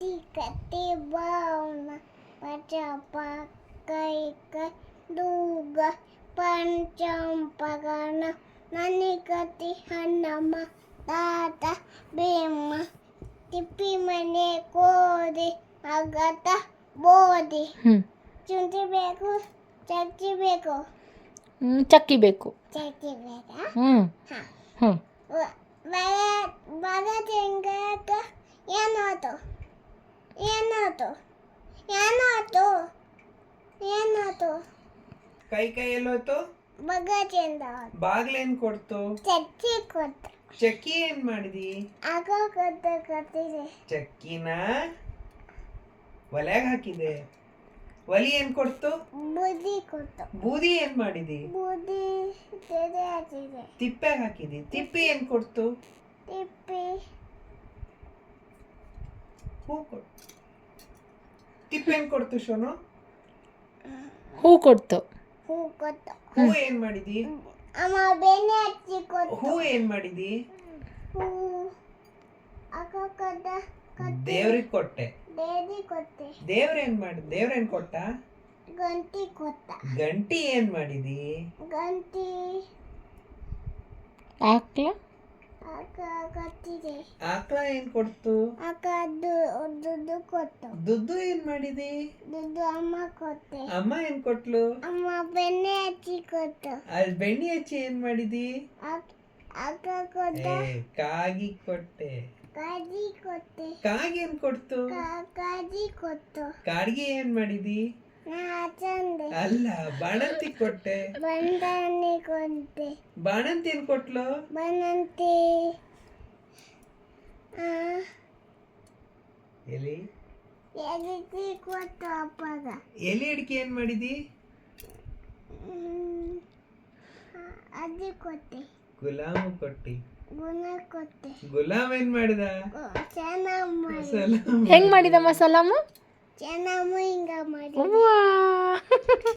Kati bauna pacapa kai duga pancampagana nanikati hanama tata bima tipi mane kodi agata ಬೋದಿ ಚುಂಟಿ ಬೇಕು ಚಕ್ಕಿ ಬೇಕು ಚಕ್ಕಿ ಬೇಕು. ಚಕ್ಕಿ ಬೇಕಾ ಬಗ ತಿಂಗಾಕ ಏನಾಯ್ತು ಏನಾಯ್ತು ಏನಾಯ್ತು ಏನಾಯ್ತು ಕೈ ಎಲ್ಲೋಯ್ತು? ಬಗ ತಿಂದ ಬಾಗ್ಲೇನ್ ಕೊಡ್ತು? ಚಕ್ಕಿ ಕೊಟ್ಟ. ಚಕ್ಕಿ ಏನ್ ಮಾಡಿದಿ? ಆಗ ಕೊಟ್ಟಿದೆ. ಚಕ್ಕಿನ ಒಲೆಯಾಗ ಹಾಕಿದೆ. ಒಲಿ ಏನ್ ಕೊಡ್ತು? ಬೂದಿ ಕೊಟ್ಟು. ಬೂದಿ ಏನ್ ಮಾಡಿದಿ? ಬೂದಿ ತೆರೆ ಹಾಕಿದೆ. ತಿಪ್ಪೆ ಹಾಕಿದಿ. ತಿಪ್ಪಿ ಏನ್ ಕೊಡ್ತು? ತಿಪ್ಪಿ ಹೂ ಕೊಡ್ತು. ತಿಪ್ಪಿ ಏನ್ ಕೊಡ್ತು ಶೋನು? ಹೂ ಕೊಡ್ತು. ಹೂ ಕೊಟ್ಟು. ಹೂ ಏನ್ ಮಾಡಿದಿ? ಅಮ್ಮ ಬೆಣ್ಣೆ ಹಚ್ಚಿ ಕೊಟ್ಟು. ಹೂ ಏನ್ ಮಾಡಿದಿ? ಹೂ ಅಕ್ಕ ಕೊಟ್ಟ. ದೇವ್ರಿಗೆ ಕೊಟ್ಟೆ. ದೇದಿ ಕೊಟ್ಟೆ. ದೇವ್ರೇನ್ ಕೊಟ್ಟ? ಗಂಟಿ ಕೊಟ್ಟ. ಗಂಟಿ ಏನ್ ಮಾಡಿದಿ? ಗಂಟಿ ಆಕ್ಲ ಅಕ್ಕ ಕಟ್ಟಿದೆ. ಆಕಳ ಏನ್ ಕೊಡ್ತು? ಅಕ್ಕ ದುಡ್ಡು ಕೊಟ್ಟು. ದುಡ್ಡು ಏನ್ ಮಾಡಿದಿ? ದುಡ್ಡು ಅಮ್ಮ ಕೊಟ್ಟೆ. ಅಮ್ಮ ಏನ್ ಕೊಟ್ಲು? ಅಮ್ಮ ಬೆಣ್ಣೆ ಹಚ್ಚಿ ಕೊಟ್ಟು. ಅಲ್ಲಿ ಬೆಣ್ಣೆ ಹಚ್ಚಿ ಏನ್ ಮಾಡಿದಿ? ಅಕ್ಕ ಕೊಟ್ಟ. ಕಾಗಿ ಕೊಟ್ಟೆ. ಕಾಜಿ ಕೊಟ್ಟೆ. ಕಾಗಿ ಏನ್ ಕೊಡ್ತು? ಕಾಜಿ ಕೊಟ್ಟು. ಕಾಡ್ಗಿ ಏನ್ ಮಾಡಿದಿ? ನಾ ಚಂದೆ. ಅಲ್ಲ, ಬಾಣಂತಿ ಕೊಟ್ಟೆ. ಬಂಡಾನೆ ಕೊಟ್ಟೆ. ಬಾಣಂತಿ ಏನ್ ಕೊಟ್ಲು? ಬನಂತಿ ಎಲಿ ಎಲಿತಿ ಕೊಟ್ಟು ಅಪ್ಪಗ. ಎಲಿ ಅಡಿಕೆ ಏನ್ ಮಾಡಿದಿ? ಅದು ಕೊಟ್ಟೆ. ಗುಲಾಮ ಕೊಟ್ಟಿ. ಗುಣ ಕೊಟ್ಟೆ. ಗುಲಾಮ್ ಏನ್ ಮಾಡಿದ? ಚೆನ್ನಾಗಿ ಹೆಂಗ್ ಮಾಡಿದ ಮಸಾಲಮ್ಮ? ಚೆನ್ನಾಗಿ ಹಿಂಗ ಮಾಡಿ. ಅವ್ವಾ